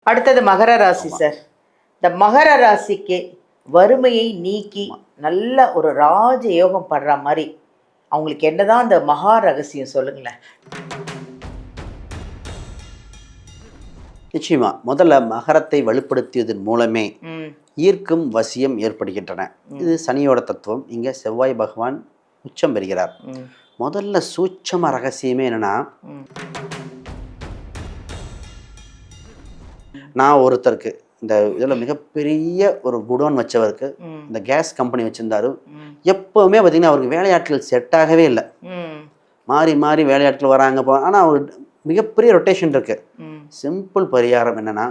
அடுத்தது மகர ராசி சார். இந்த மகர ராசிக்கு வறுமையை நீக்கி நல்ல ஒரு ராஜ யோகம் படுற மாதிரி அவங்களுக்கு என்னதான் அந்த மகா ரகசியம் சொல்லுங்களேன். நிச்சயமா முதல்ல மகரத்தை வலுப்படுத்தியதன் மூலமே ஈர்க்கும் வசியம் ஏற்படுகின்றன. இது சனியோட தத்துவம். இங்க செவ்வாய் பகவான் உச்சம் பெறுகிறார். முதல்ல சூட்சம ரகசியமே என்னன்னா, நான் ஒருத்தருக்கு இந்த இதில் மிகப்பெரிய ஒரு குடோன் வச்சவருக்கு இந்த கேஸ் கம்பெனி வச்சிருந்தாரு. எப்பவுமே பார்த்தீங்கன்னா அவருக்கு வேலையாட்கள் செட் ஆகவே இல்லை. மாறி மாறி வேலையாட்கள் வராங்க போ. ஆனால் அவர் மிகப்பெரிய ரொட்டேஷன் இருக்கு. சிம்பிள் பரிகாரம் என்னன்னா,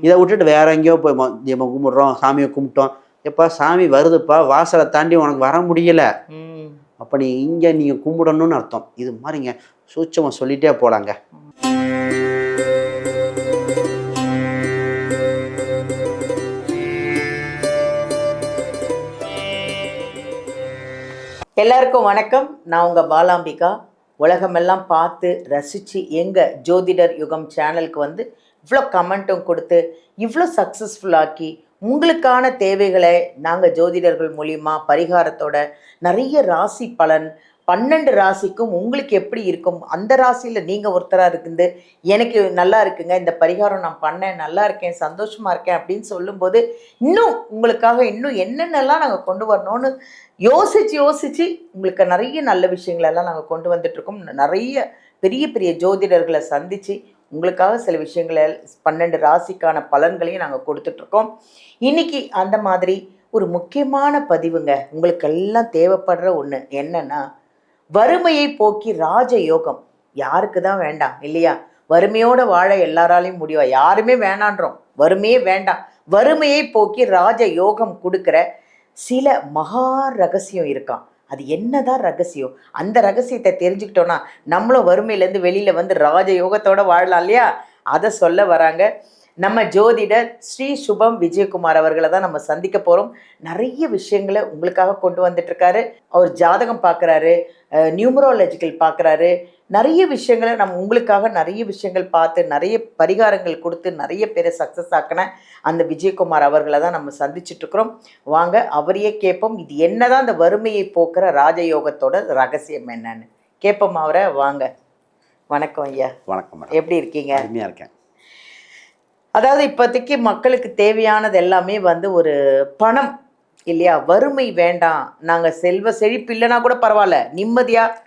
இதை விட்டுட்டு வேற எங்கேயோ போய் தீபம் கும்பிடுறோம், சாமியை கும்பிட்டோம், எப்பா சாமி வருதுப்பா, வாசலை தாண்டி உனக்கு வர முடியல, அப்போ நீ இங்கே நீங்கள் கும்பிடணும்னு அர்த்தம். இது மாதிரிங்க சூட்சமாக சொல்லிட்டே போலாங்க. எல்லாருக்கும் வணக்கம். நான் உங்கள் பாலாம்பிகா. உலகமெல்லாம் பார்த்து ரசித்து எங்கள் ஜோதிடர் யுகம் சேனலுக்கு வந்து இவ்வளோ கமெண்ட்டும் கொடுத்து இவ்வளோ சக்ஸஸ்ஃபுல்லாக்கி உங்களுக்கான தேவைகளை நாங்கள் ஜோதிடர்கள் மூலிமா பரிகாரத்தோட நிறைய ராசி பலன் 12 ராசிக்கும் உங்களுக்கு எப்படி இருக்கும், அந்த ராசியில் நீங்கள் ஒருத்தராக இருக்குது, எனக்கு நல்லா இருக்குங்க, இந்த பரிகாரம் நான் பண்ணேன், நல்லா இருக்கேன், சந்தோஷமாக இருக்கேன் அப்படின்னு சொல்லும்போது இன்னும் உங்களுக்காக இன்னும் என்னென்னலாம் நாங்கள் கொண்டு வரணும்னு யோசித்து உங்களுக்கு நிறைய நல்ல விஷயங்களெல்லாம் நாங்கள் கொண்டு வந்துட்ருக்கோம். நிறைய பெரிய பெரிய ஜோதிடர்களை சந்தித்து உங்களுக்காக சில விஷயங்களை 12 ராசிக்கான பலன்களையும் நாங்கள் கொடுத்துட்ருக்கோம். இன்றைக்கி அந்த மாதிரி ஒரு முக்கியமான பதிவுங்க. உங்களுக்கெல்லாம் தேவைப்படுற ஒன்று என்னென்னா, வறுமையை போக்கி ராஜ யோகம். யாருக்கு தான் வேண்டாம் இல்லையா? வறுமையோடு வாழ எல்லாராலையும் முடியும். யாருமே வேணான்றோம், வறுமையே வேண்டாம். வறுமையை போக்கி ராஜ யோகம் கொடுக்குற சில மகா ரகசியம் இருக்கான். அது என்னதான் ரகசியம்? அந்த ரகசியத்தை தெரிஞ்சுக்கிட்டோன்னா நம்மளும் வறுமையிலேருந்து வெளியில் வந்து ராஜ யோகத்தோடு வாழலாம் இல்லையா? அதை சொல்ல வராங்க நம்ம ஜோதிடர் ஸ்ரீ சுபம் விஜயகுமார் அவர்களை தான் நம்ம சந்திக்க போகிறோம். நிறைய விஷயங்களை உங்களுக்காக கொண்டு வந்துட்டுருக்காரு. அவர் ஜாதகம் பார்க்குறாரு, நியூமரோலஜிக்கல் பார்க்குறாரு, நிறைய விஷயங்களை நம்ம உங்களுக்காக நிறைய விஷயங்கள் பார்த்து நிறைய பரிகாரங்கள் கொடுத்து நிறைய பேரை சக்ஸஸ் ஆக்கின அந்த விஜயகுமார் அவர்களை தான் நம்ம சந்திச்சுட்ருக்குறோம். வாங்க அவரையே கேட்போம், இது என்னதான் அந்த வறுமையை போக்குற ராஜயோகத்தோட ரகசியம் என்னன்னு கேட்போம் அவரை. வாங்க. வணக்கம் ஐயா. வணக்கம். எப்படி இருக்கீங்க? அருமையாக இருக்கேன். அதாவது இப்போதைக்கு மக்களுக்கு தேவையானது எல்லாமே வந்து ஒரு பணம் இல்லையா? வறுமை வேண்டாம், நாங்கள் செல்வ செழிப்பு இல்லைனா கூட பரவாயில்ல, நிம்மதியாக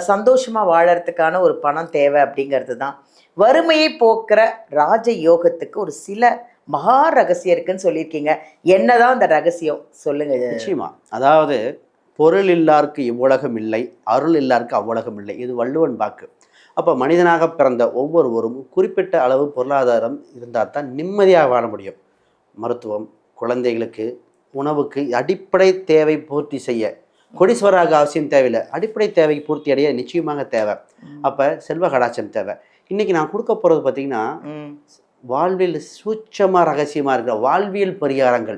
சந்தோஷமாக வாழறதுக்கான ஒரு பணம் தேவை அப்படிங்கிறது தான். வறுமையை போக்குற ராஜ யோகத்துக்கு ஒரு சில மகா ரகசியம் இருக்குன்னு சொல்லியிருக்கீங்க. என்னதான் அந்த ரகசியம் சொல்லுங்க. நிச்சயமா. அதாவது பொருள் இல்லாருக்கு இவ்வுலகம் இல்லை, அருள் இல்லாருக்கு அவ்வுலகம் இல்லை. இது வள்ளுவன் வாக்கு. அப்போ மனிதனாக பிறந்த ஒவ்வொருவரும் குறிப்பிட்ட அளவு பொருளாதாரம் இருந்தால் தான் நிம்மதியாக வாழ முடியும். மருத்துவம், குழந்தைகளுக்கு, உணவுக்கு அடிப்படை தேவை பூர்த்தி செய்ய கோடீஸ்வரராக அவசியம் தேவையில்லை. அடிப்படை தேவை பூர்த்தி அடைய நிச்சயமாக தேவை. அப்போ செல்வ கடாட்சம் தேவை. இன்றைக்கி நான் கொடுக்க போகிறது பார்த்திங்கன்னா, வாழ்வில் சூட்சமாக ரகசியமாக இருக்கிற வாழ்வியல் பரிகாரங்கள்.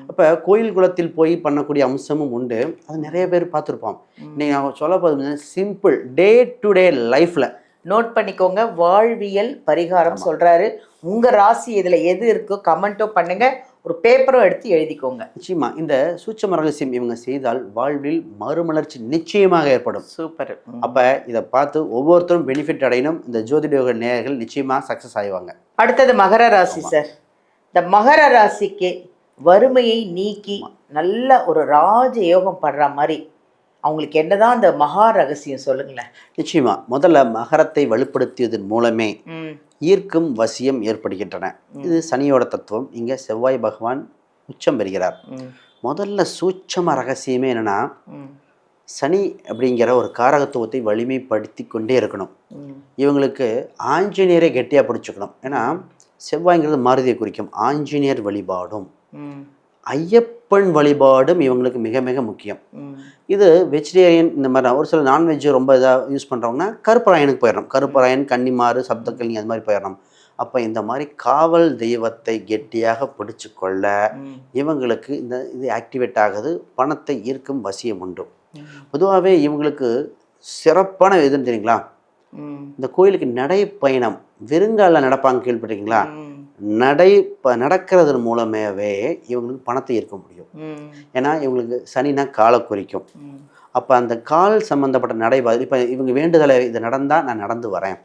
அப்போ கோயில் குளத்தில் போய் பண்ணக்கூடிய அம்சமும் உண்டு. அது நிறைய பேர் பார்த்துருப்போம். இன்னைக்கு நான் சொல்ல போது சிம்பிள் டே டு டே லைஃப்பில் நோட் பண்ணிக்கோங்க. வாழ்வியல் பரிகாரம் சொல்கிறாரு. உங்கள் ராசி இதில் எது இருக்கோ கமெண்ட்டோ பண்ணுங்கள், ஒரு பேப்பரும் எடுத்து எழுதிக்கோங்க. நிச்சயமா இந்த சூட்சம ரகசியம் இவங்க செய்தால் வாழ்வில் மறுமலர்ச்சி நிச்சயமாக ஏற்படும். சூப்பர். அப்போ இதை பார்த்து ஒவ்வொருத்தரும் பெனிஃபிட் அடையணும். இந்த ஜோதிட நேயர்கள் நிச்சயமாக சக்ஸஸ் ஆகிவாங்க. அடுத்தது மகர ராசி சார். இந்த மகர ராசிக்கு வறுமையை நீக்கி நல்ல ஒரு ராஜ யோகம் படுற மாதிரி அவங்களுக்கு என்னதான் அந்த மகா ரகசியம் சொல்லுங்களேன். நிச்சயமா முதல்ல மகரத்தை வலுப்படுத்தியதன் மூலமே ஈர்க்கும் வசியம் ஏற்படுகின்றன. இது சனியோட தத்துவம். இங்க செவ்வாய் பகவான் உச்சம் பெறுகிறார். முதல்ல சூட்சம ரகசியமே என்னன்னா, சனி அப்படிங்கிற ஒரு காரகத்துவத்தை வலிமைப்படுத்தி கொண்டே இருக்கணும். இவங்களுக்கு ஆஞ்சநேயரை கெட்டியாக பிடிச்சிக்கணும். ஏன்னா செவ்வாய்ங்கிறது மாருதியை குறிக்கும். ஆஞ்சநேயர் வழிபாடும் ஐயப்பன் வழிபாடும் இவங்களுக்கு மிக மிக முக்கியம். இது வெஜிடேரியன் இந்த மாதிரி ஒரு சில நான்வெஜ் ரொம்ப இதாக யூஸ் பண்ணுறவங்கன்னா கருப்பராயனுக்கு போயிடணும். கருப்பராயன், கன்னிமாறு, சப்தக்கல்னி அது மாதிரி போயிடணும். அப்போ இந்த மாதிரி காவல் தெய்வத்தை கெட்டியாக பிடிச்சு கொள்ள இவங்களுக்கு இது ஆக்டிவேட் ஆகுது. பணத்தை ஈர்க்கும் வசியம் உண்டு. பொதுவாகவே இவங்களுக்கு சிறப்பான எதுன்னு தெரியுங்களா, இந்த கோயிலுக்கு நடைப்பயணம் வெறுங்கால நடப்பாங்க, கேள்விப்பட்டிருக்கீங்களா? நடக்கிறதன் மூலமாகவே இவங்களுக்கு பணத்தை ஈர்க்க முடியும். ஏன்னா இவங்களுக்கு சனினா காலை குறிக்கும். அப்போ அந்த கால் சம்மந்தப்பட்ட நடைபாதை, இப்போ இவங்க வேண்டுதலை இது நடந்தால் நான் நடந்து வரேன்,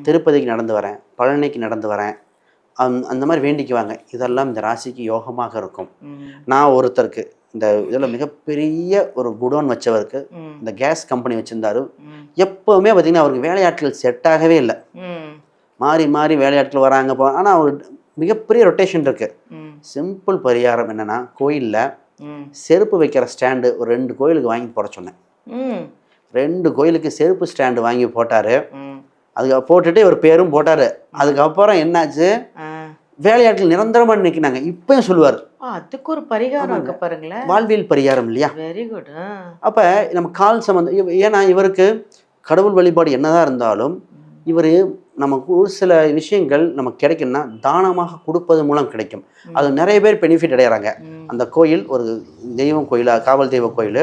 திருப்பதிக்கு நடந்து வரேன், பழனிக்கு நடந்து வரேன், அந்த மாதிரி வேண்டிக்குவாங்க. இதெல்லாம் இந்த ராசிக்கு யோகமாக இருக்கும். நான் ஒருத்தருக்கு இந்த இதில் மிகப்பெரிய ஒரு குடோன் வச்சவருக்கு, இந்த கேஸ் கம்பெனி வச்சுருந்தாரு. எப்போவுமே பார்த்திங்கன்னா அவருக்கு வேலையாட்கள் செட் ஆகவே இல்லை. மாறி மாறி வேலையாட்கள் வராங்க போ. ஆனால் அவர் மிகப்பெரிய ரொட்டேஷன் இருக்குது. சிம்பிள் பரிகாரம் என்னென்னா, கோயிலில் செருப்பு வைக்கிற ஸ்டாண்டு ஒரு 2 கோயிலுக்கு வாங்கி போட சொன்னேன். 2 கோயிலுக்கு செருப்பு ஸ்டாண்டு வாங்கி போட்டார். அதுக்கு போட்டுட்டு ஒரு பேரும் போட்டார். அதுக்கப்புறம் என்னாச்சு, வேலையாட்கள் நிரந்தரமாக நிற்கினாங்க. இப்பயும் சொல்லுவார், அதுக்கு ஒரு பரிகாரம் பாருங்களேன், வாழ்வியல் பரிகாரம் இல்லையா? Very good. அப்போ நம்ம கால் சம்பந்தம், ஏன்னா இவருக்கு கடவுள் வழிபாடு என்னதான் இருந்தாலும் இவர் நமக்கு ஒரு சில விஷயங்கள் நமக்கு கிடைக்கும்னா தானமாக கொடுப்பது மூலம் கிடைக்கும். அது நிறைய பேர் பெனிஃபிட் அடைகிறாங்க. அந்த கோயில் ஒரு தெய்வம் கோயிலாக, காவல் தெய்வ கோயில்,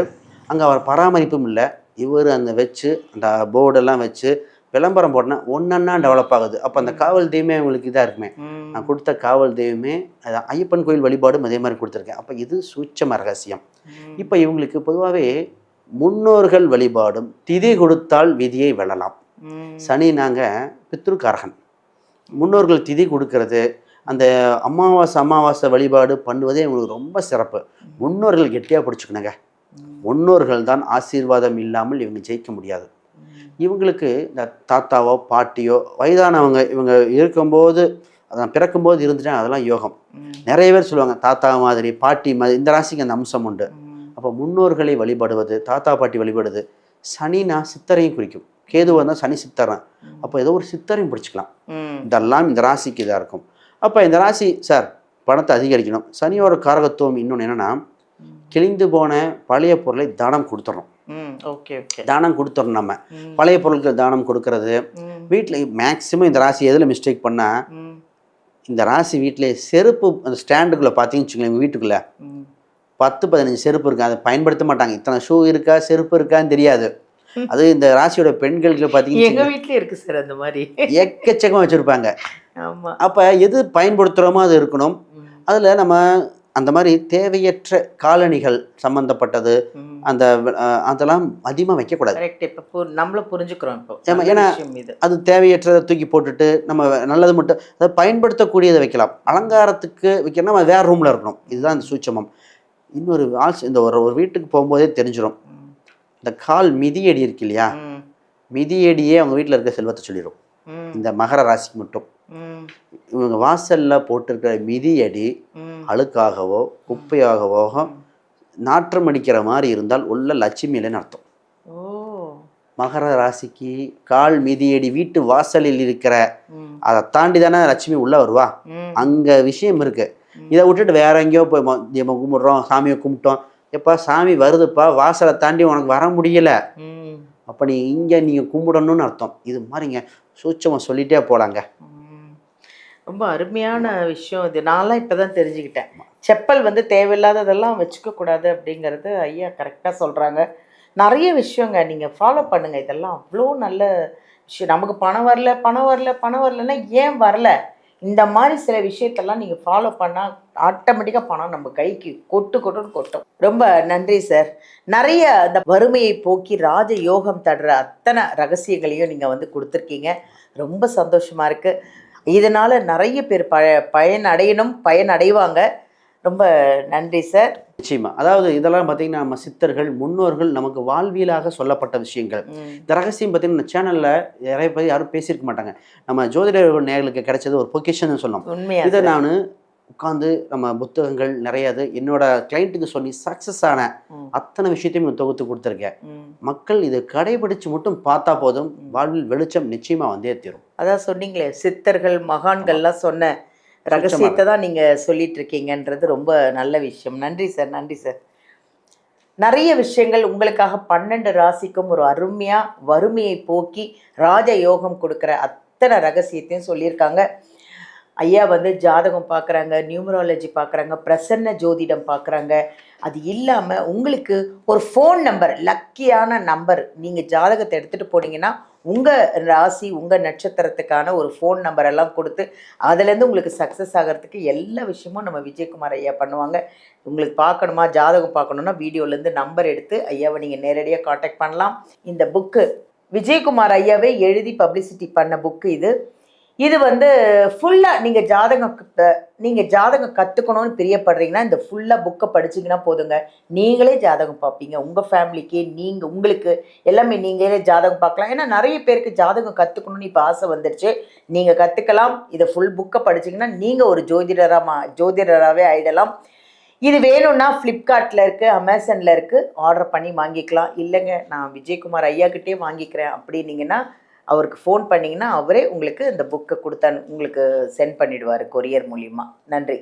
அங்கே அவர் பராமரிப்பும் இல்லை. இவர் அந்த வச்சு அந்த போர்டெல்லாம் வச்சு விளம்பரம் போட்டனா ஒன்றா டெவலப் ஆகுது. அப்போ அந்த காவல் தெய்வமே அவங்களுக்கு இதாக இருக்குமே. நான் கொடுத்த காவல் தெய்வமே அது ஐயப்பன் கோயில் வழிபாடும் அதே மாதிரி கொடுத்துருக்கேன். அப்போ இது சூட்சம ரகசியம். இப்போ இவங்களுக்கு பொதுவாகவே முன்னோர்கள் வழிபாடும், திதி கொடுத்தால் விதியை வெல்லலாம். சனி நாங்கள் பித்ருக்காரகன், முன்னோர்கள் திதி கொடுக்கறது, அந்த அமாவாசை வழிபாடு பண்ணுவதே இவங்களுக்கு ரொம்ப சிறப்பு. முன்னோர்கள் கெட்டியாக பிடிச்சிக்கணுங்க. முன்னோர்கள் தான் ஆசீர்வாதம் இல்லாமல் இவங்க ஜெயிக்க முடியாது. இவங்களுக்கு இந்த தாத்தாவோ பாட்டியோ வயதானவங்க இவங்க இருக்கும்போது, அதான் பிறக்கும்போது இருந்துட்டா அதெல்லாம் யோகம். நிறைய பேர் சொல்லுவாங்க தாத்தா மாதிரி பாட்டி மாதிரி. இந்த ராசிக்கு அந்த அம்சம் உண்டு. அப்போ முன்னோர்களை வழிபடுவது, தாத்தா பாட்டி வழிபடுவது. சனினா சித்தரையும் குறிக்கும், கேதுவாக இருந்தால் சனி சித்தரன். அப்போ ஏதோ ஒரு சித்தரையும் பிடிச்சிக்கலாம். இதெல்லாம் இந்த ராசிக்கு இதாக இருக்கும். அப்போ இந்த ராசி சார் பணத்தை அதிகரிக்கணும். சனியோட காரகத்துவம் இன்னொன்று என்னென்னா, கிழிந்து போன பழைய பொருளை தானம் கொடுத்துடணும். தானம் கொடுத்துடணும். நம்ம பழைய பொருட்கள் தானம் கொடுக்கறது. வீட்டில் மேக்சிமம் இந்த ராசி எதில் மிஸ்டேக் பண்ணால், இந்த ராசி வீட்டிலே செருப்பு அந்த ஸ்டாண்டுக்குள்ளே பார்த்தீங்கன்னு வச்சுக்கோங்களேன், எங்கள் வீட்டுக்குள்ளே 10-15 செருப்பு இருக்குது. அதை பயன்படுத்த மாட்டாங்க. இத்தனை ஷூ இருக்கா செருப்பு இருக்கான்னு தெரியாது. அது இந்த ராசியோட பெண்களுக்கு பார்த்தீங்கன்னா எங்கள் வீட்லேயே இருக்குது சார் அந்த மாதிரி எக்கச்சக்கம் வச்சுருப்பாங்க. ஆமாம். அப்போ எது பயன்படுத்துகிறோமோ அது இருக்கணும். அதில் நம்ம அந்த மாதிரி தேவையற்ற காலணிகள் சம்மந்தப்பட்டது அந்த அதெல்லாம் அதிகமாக வைக்கக்கூடாது. இப்போ நம்மள புரிஞ்சுக்கிறோம். இப்போ ஏன்னா அது தேவையற்றதை தூக்கி போட்டுட்டு நம்ம நல்லது மட்டும் அதை பயன்படுத்தக்கூடியதை வைக்கலாம். அலங்காரத்துக்கு வைக்கணும், நம்ம வேறு ரூமில் இருக்கணும். இதுதான் இந்த சூட்சமம். இன்னொரு இந்த ஒரு வீட்டுக்கு போகும்போதே தெரிஞ்சிடும். இந்த கால் மிதியடி இருக்கு இல்லையா, மிதியடியே அவங்க வீட்டில் இருக்க செல்வத்தை சொல்லிடும். இந்த மகர ராசிக்கு மட்டும் இவங்க வாசலில் போட்டிருக்கிற மிதியடி அழுக்காகவோ குப்பையாகவோ நாற்றம் அடிக்கிற மாதிரி இருந்தால் உள்ள லட்சுமி இல்லைன்னு அர்த்தம். மகர ராசிக்கு கால் மிதியடி வீட்டு வாசலில் இருக்கிற, அதை தாண்டி தானே லட்சுமி உள்ள வருவா. அங்கே விஷயம் இருக்கு. இதை விட்டுட்டு வேற எங்கேயோ போய் தீபம் கும்பிட்றோம், சாமியை கும்பிட்டோம், எப்பா சாமி வருதுப்பா, வாசலை தாண்டி உனக்கு வர முடியல, அப்போ நீ இங்கே நீங்கள் கும்பிடணும்னு அர்த்தம். இது மாதிரிங்க சூட்சமாக சொல்லிகிட்டே போகலாங்க. ரொம்ப அருமையான விஷயம் இது. நான்லாம் இப்போ தான் தெரிஞ்சுக்கிட்டேன். செப்பல் தேவையில்லாததெல்லாம் வச்சுக்கக்கூடாது அப்படிங்கிறது ஐயா கரெக்டாக சொல்கிறாங்க. நிறைய விஷயங்க நீங்கள் ஃபாலோ பண்ணுங்கள். இதெல்லாம் அவ்வளோ நல்ல விஷயம். நமக்கு பணம் வரலன்னா ஏன் வரல, இந்த மாதிரி சில விஷயத்தெல்லாம் நீங்கள் ஃபாலோ பண்ணால் ஆட்டோமேட்டிக்காக பணம் நம்ம கைக்கு கொட்டும். ரொம்ப நன்றி சார். நிறைய அந்த வறுமையை போக்கி ராஜ யோகம் தடுற அத்தனை ரகசியங்களையும் நீங்கள் கொடுத்துருக்கீங்க. ரொம்ப சந்தோஷமாக இருக்குது. இதனால் நிறைய பேர் பயனடைவாங்க. ரொம்ப நன்றி சார். நிச்சயமா. அதாவது இதெல்லாம் பார்த்தீங்கன்னா நம்ம சித்தர்கள் முன்னோர்கள் நமக்கு வாழ்வியலாக சொல்லப்பட்ட விஷயங்கள். இந்த ரகசியம் பார்த்தீங்கன்னா சேனலில் நிறைய பேர் யாரும் பேசியிருக்க மாட்டாங்க. நம்ம ஜோதிடர்கள் நேயர்களுக்கு கிடைச்சது ஒரு பொக்கிஷன்னு சொல்லலாம். உண்மையாக இதை நான் உட்காந்து நம்ம புத்தகங்கள் நிறையாது என்னோட கிளைண்ட்டுக்கு சொல்லி சக்ஸஸ் ஆன அத்தனை விஷயத்தையும் தொகுத்து கொடுத்துருக்கேன். மக்கள் இதை கடைபிடிச்சு மட்டும் பார்த்தா போதும், வாழ்வில் வெளிச்சம் நிச்சயமாக வந்தே தீரும். அதான் சொன்னீங்களே, சித்தர்கள் மகான்கள்லாம் சொன்ன ரகசியத்தை தான் நீங்கள் சொல்லிட்டு இருக்கீங்கன்றது ரொம்ப நல்ல விஷயம். நன்றி சார். நன்றி சார். நிறைய விஷயங்கள் உங்களுக்காக 12 ராசிக்கும் ஒரு அருமையாக வறுமையை போக்கி ராஜ யோகம் கொடுக்குற அத்தனை ரகசியத்தையும் சொல்லியிருக்காங்க. ஐயா ஜாதகம் பார்க்குறாங்க, நியூமராலஜி பார்க்குறாங்க, பிரசன்ன ஜோதிடம் பார்க்குறாங்க. அது இல்லாமல் உங்களுக்கு ஒரு ஃபோன் நம்பர், லக்கியான நம்பர், நீங்கள் ஜாதகத்தை எடுத்துகிட்டு போனீங்கன்னா உங்கள் ராசி உங்கள் நட்சத்திரத்துக்கான ஒரு ஃபோன் நம்பரெல்லாம் கொடுத்து அதுலேருந்து உங்களுக்கு சக்ஸஸ் ஆகிறதுக்கு எல்லா விஷயமும் நம்ம விஜயகுமார் ஐயா பண்ணுவாங்க. உங்களுக்கு பார்க்கணுமா, ஜாதகம் பார்க்கணுன்னா வீடியோலேருந்து நம்பர் எடுத்து ஐயாவை நீங்கள் நேரடியாக காண்டாக்ட் பண்ணலாம். இந்த புக்கு விஜயகுமார் ஐயாவே எழுதி பப்ளிசிட்டி பண்ண புக்கு இது. இது வந்து ஃபுல்லாக நீங்கள் ஜாதகம் கற்றுக்கணும்னு பிரியப்படுறீங்கன்னா இந்த ஃபுல்லாக புக்கை படிச்சிங்கன்னா போதுங்க. நீங்களே ஜாதகம் பார்ப்பீங்க. உங்கள் ஃபேமிலிக்கு உங்களுக்கு எல்லாமே நீங்களே ஜாதகம் பார்க்கலாம். ஏன்னா நிறைய பேருக்கு ஜாதகம் கற்றுக்கணும்னு இப்போ ஆசை வந்துடுச்சு. நீங்கள் கற்றுக்கலாம். இதை ஃபுல் புக்கை படிச்சிங்கன்னா நீங்கள் ஒரு ஜோதிடராகவே ஆகிடலாம். இது வேணும்னா ஃப்ளிப்கார்ட்டில் இருக்குது, அமேசானில் இருக்குது, ஆர்டர் பண்ணி வாங்கிக்கலாம். இல்லைங்க நான் விஜயகுமார் ஐயாக்கிட்டே வாங்கிக்கிறேன் அப்படின்னீங்கன்னா அவருக்கு ஃபோன் பண்ணிங்கன்னா அவரே உங்களுக்கு இந்த புக்கை உங்களுக்கு சென்ட் பண்ணிவிடுவார் கொரியர் மூலிமா. நன்றி.